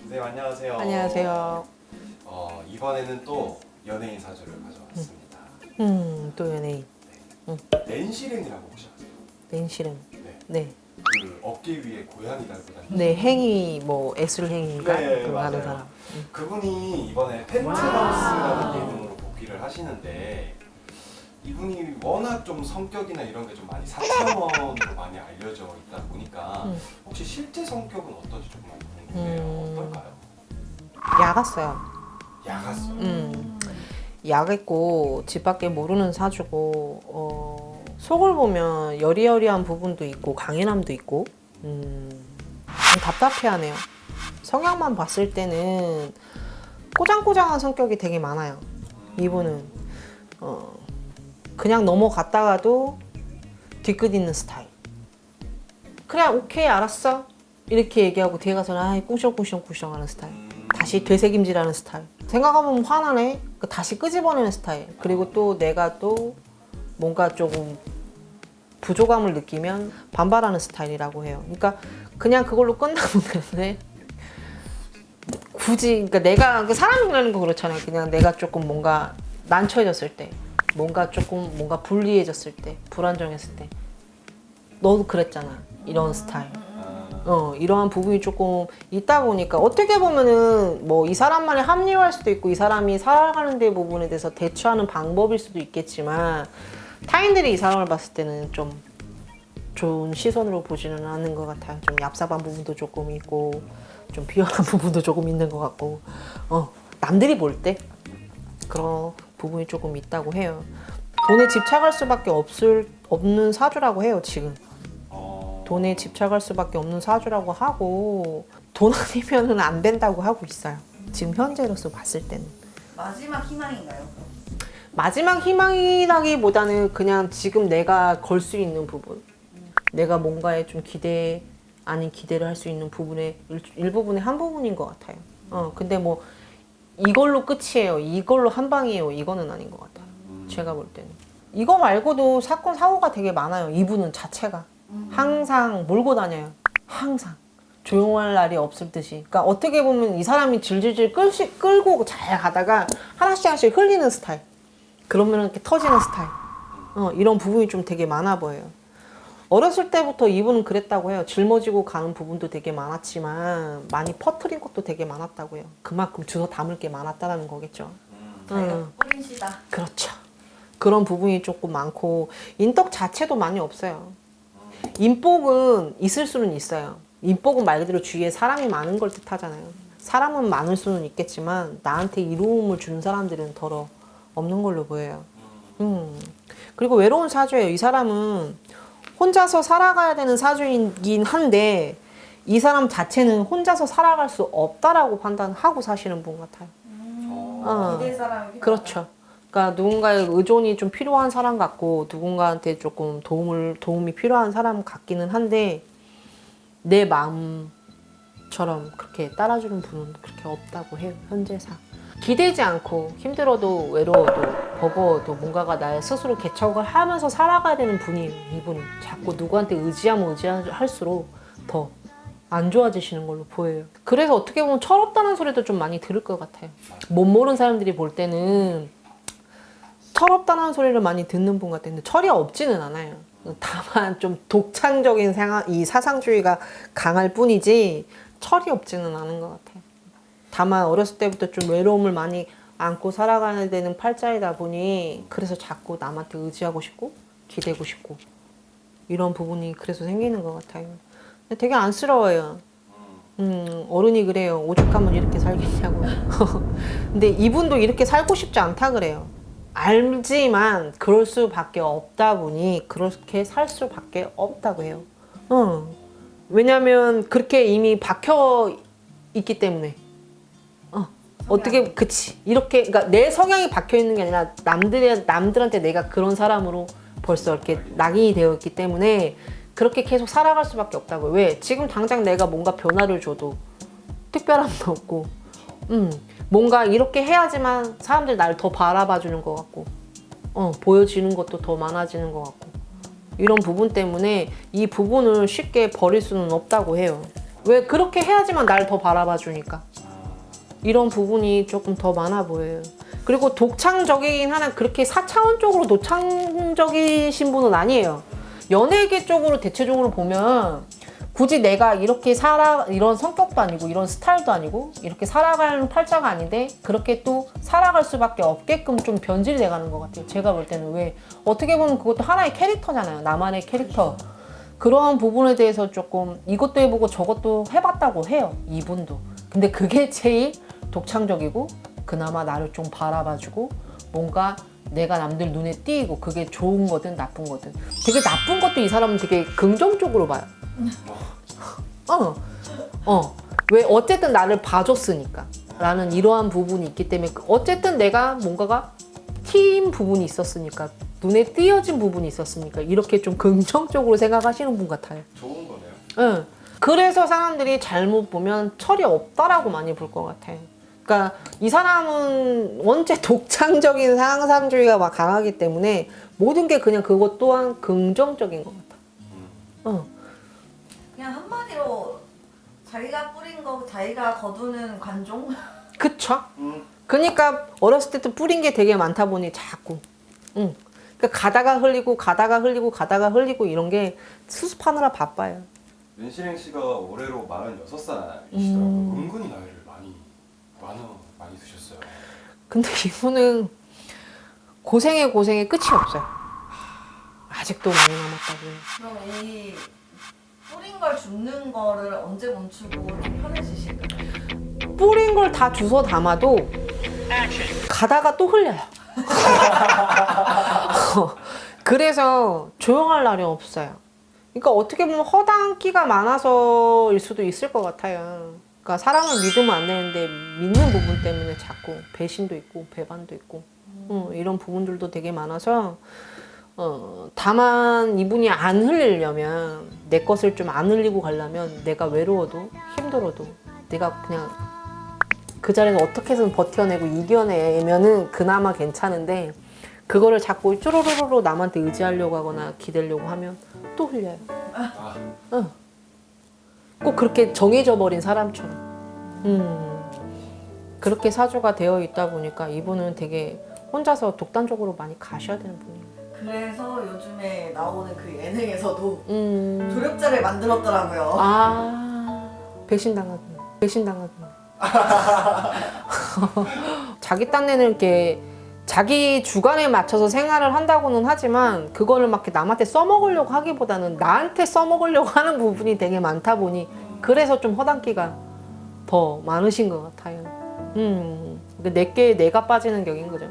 네, 안녕하세요. 안녕하세요. 이번에는 또 연예인 사주를 가져왔습니다. 또 연예인. 낸시랭이라고 혹시 아세요? 낸실은. 네. 네. 그 어깨 위에 고양이 달고 다니는. 네, 행위, 뭐, 에슬행인가? 네, 그거 하는 맞아요. 사람. 그분이 이번에 펜트하우스라는 예능으로 복귀를 하시는데 이분이 워낙 좀 성격이나 이런 게 좀 많이 사차원으로 많이 알려져 있다 보니까 혹시 실제 성격은 어떤지 조금 궁금해요. 어떨까요? 야갔어요. 야갔어. 야겠고, 집 밖에 모르는 사주고, 속을 보면 여리여리한 부분도 있고, 강인함도 있고, 좀 답답해하네요. 성향만 봤을 때는 꼬장꼬장한 성격이 되게 많아요. 이분은. 그냥 넘어갔다가도 뒤끝 있는 스타일. 그래, 오케이, 알았어. 이렇게 얘기하고 뒤에 가서는 아이 꿍시렁꿍시렁 하는 스타일. 다시 되새김질하는 스타일. 생각하면 화나네. 다시 끄집어내는 스타일. 그리고 또 내가 또 뭔가 조금 부족함을 느끼면 반발하는 스타일이라고 해요. 그러니까 그냥 그걸로 끝나면 되는데 굳이 그러니까 내가 사람이라는 거 그렇잖아요. 그냥 내가 조금 뭔가 난처해졌을 때, 뭔가 불리해졌을 때, 불안정했을 때, 너도 그랬잖아. 이런 스타일. 이러한 부분이 조금 있다 보니까 어떻게 보면은 뭐 이 사람만이 합리화할 수도 있고 이 사람이 살아가는 데 부분에 대해서 대처하는 방법일 수도 있겠지만 타인들이 이 사람을 봤을 때는 좀 좋은 시선으로 보지는 않는 것 같아요. 좀 얍삽한 부분도 조금 있고 좀 비열한 부분도 조금 있는 것 같고 남들이 볼 때 그런 부분이 조금 있다고 해요. 돈에 집착할 수밖에 없는 사주라고 해요, 지금. 돈에 집착할 수밖에 없는 사주라고 하고 돈 아니면은 안 된다고 하고 있어요. 지금 현재로서 봤을 때는. 마지막 희망인가요? 마지막 희망이라기보다는 그냥 지금 내가 걸 수 있는 부분. 내가 뭔가에 좀 기대 아닌 기대를 할 수 있는 부분의 일부분의 한 부분인 것 같아요. 근데 뭐 이걸로 끝이에요. 이걸로 한 방이에요. 이거는 아닌 것 같아요. 제가 볼 때는. 이거 말고도 사건 사고가 되게 많아요. 이분은 자체가. 항상 몰고 다녀요. 항상. 조용할 날이 없을 듯이. 그러니까 어떻게 보면 이 사람이 질질질 끌고 잘 가다가 하나씩 흘리는 스타일. 그러면 이렇게 터지는 스타일. 이런 부분이 좀 되게 많아 보여요. 어렸을 때부터 이분은 그랬다고 해요. 짊어지고 가는 부분도 되게 많았지만 많이 퍼뜨린 것도 되게 많았다고 해요. 그만큼 주워 담을 게 많았다는 거겠죠. 뿌린 씨다. 그렇죠. 그런 부분이 조금 많고 인덕 자체도 많이 없어요. 인복은 있을 수는 있어요. 인복은 말 그대로 주위에 사람이 많은 걸 뜻하잖아요. 사람은 많을 수는 있겠지만 나한테 이로움을 주는 사람들은 더러 없는 걸로 보여요. 그리고 외로운 사주예요. 이 사람은 혼자서 살아가야 되는 사주이긴 한데 이 사람 자체는 혼자서 살아갈 수 없다라고 판단하고 사시는 분 같아요. 기댈 사람이 필요하다. 그렇죠. 그러니까 누군가의 의존이 좀 필요한 사람 같고 누군가한테 조금 도움이 필요한 사람 같기는 한데 내 마음처럼 그렇게 따라주는 분은 그렇게 없다고 해요. 현재상. 기대지 않고 힘들어도 외로워도 버거워도 뭔가가 나의 스스로 개척을 하면서 살아가야 되는 분이에요. 이분은 자꾸 누구한테 의지하면 의지할수록 더 안 좋아지시는 걸로 보여요. 그래서 어떻게 보면 철없다는 소리도 좀 많이 들을 것 같아요. 못 모르는 사람들이 볼 때는 철없다는 소리를 많이 듣는 분 같은데 철이 없지는 않아요. 다만 좀 독창적인 이 사상주의가 강할 뿐이지 철이 없지는 않은 것 같아요. 다만 어렸을 때부터 좀 외로움을 많이 안고 살아가야 되는 팔자이다 보니 그래서 자꾸 남한테 의지하고 싶고 기대고 싶고 이런 부분이 그래서 생기는 것 같아요. 근데 되게 안쓰러워요. 어른이 그래요. 오죽하면 이렇게 살겠냐고. 근데 이분도 이렇게 살고 싶지 않다 그래요. 알지만 그럴 수밖에 없다 보니 그렇게 살 수밖에 없다고 해요. 왜냐면 그렇게 이미 박혀 있기 때문에. 어떻게 그치 이렇게 그러니까 내 성향이 박혀 있는 게 아니라 남들한테 내가 그런 사람으로 벌써 이렇게 낙인이 되어 있기 때문에 그렇게 계속 살아갈 수밖에 없다고요. 왜? 지금 당장 내가 뭔가 변화를 줘도 특별함도 없고 뭔가 이렇게 해야지만 사람들이 나를 더 바라봐 주는 것 같고 보여지는 것도 더 많아지는 것 같고 이런 부분 때문에 이 부분을 쉽게 버릴 수는 없다고 해요. 왜 그렇게 해야지만 날 더 바라봐 주니까. 이런 부분이 조금 더 많아 보여요. 그리고 독창적이긴 하나 그렇게 4차원적으로 독창적이신 분은 아니에요. 연예계 쪽으로 대체적으로 보면 굳이 내가 이렇게 이런 성격도 아니고 이런 스타일도 아니고 이렇게 살아가는 팔자가 아닌데 그렇게 또 살아갈 수밖에 없게끔 좀 변질돼 가는 것 같아요. 제가 볼 때는 왜 어떻게 보면 그것도 하나의 캐릭터잖아요. 나만의 캐릭터. 그런 부분에 대해서 조금 이것도 해보고 저것도 해봤다고 해요. 이분도. 근데 그게 제일 독창적이고 그나마 나를 좀 바라봐주고 뭔가 내가 남들 눈에 띄고 그게 좋은 거든 나쁜 거든 되게 나쁜 것도 이 사람은 되게 긍정적으로 봐요. 왜 어쨌든 나를 봐줬으니까 라는 이러한 부분이 있기 때문에 어쨌든 내가 뭔가가 튀인 부분이 있었으니까 눈에 띄어진 부분이 있었으니까 이렇게 좀 긍정적으로 생각하시는 분 같아요. 좋은 거네요. 응. 그래서 사람들이 잘못 보면 철이 없다라고 많이 볼 것 같아요. 그러니까 이 사람은 원체 독창적인 상상주의가 막 강하기 때문에 모든 게 그냥 그것 또한 긍정적인 것 같아. 그냥 한마디로 자기가 뿌린 거 자기가 거두는 관종? 그쵸? 그러니까 어렸을 때부터 뿌린 게 되게 많다 보니 자꾸. 그러니까 가다가 흘리고 이런 게 수습하느라 바빠요. 윤실행 씨가 올해로 46살이시더라고요. 은근히 나이를 많이 드셨어요. 근데 이분은 고생에 끝이 없어요. 아직도 많이 남았다고요. 그럼 이 뿌린 걸 줍는 거를 언제 멈추고 좀 편해지실까요? 뿌린 걸 다 주워 담아도 가다가 또 흘려요. 그래서 조용할 날이 없어요. 그러니까 어떻게 보면 허당끼가 많아서일 수도 있을 것 같아요. 그러니까 사람을 믿으면 안 되는데 믿는 부분 때문에 자꾸 배신도 있고 배반도 있고 이런 부분들도 되게 많아서 다만 이분이 안 흘리려면 내 것을 좀 안 흘리고 가려면 내가 외로워도 힘들어도 내가 그냥 그 자리에서 어떻게든 버텨내고 이겨내면은 그나마 괜찮은데 그거를 자꾸 쪼로로로 남한테 의지하려고 하거나 기대려고 하면 또 흘려요. 꼭 그렇게 정해져 버린 사람처럼. 그렇게 사주가 되어 있다 보니까 이분은 되게 혼자서 독단적으로 많이 가셔야 되는 분이에요. 그래서 요즘에 나오는 그 예능에서도 조력자를 만들었더라고요. 배신당하던. 자기 딴에는 이렇게 자기 주관에 맞춰서 생활을 한다고는 하지만 그거를 막 이렇게 남한테 써먹으려고 하기보다는 나한테 써먹으려고 하는 부분이 되게 많다 보니 그래서 좀 허당끼가 더 많으신 것 같아요. 내게 내가 빠지는 격인 거죠.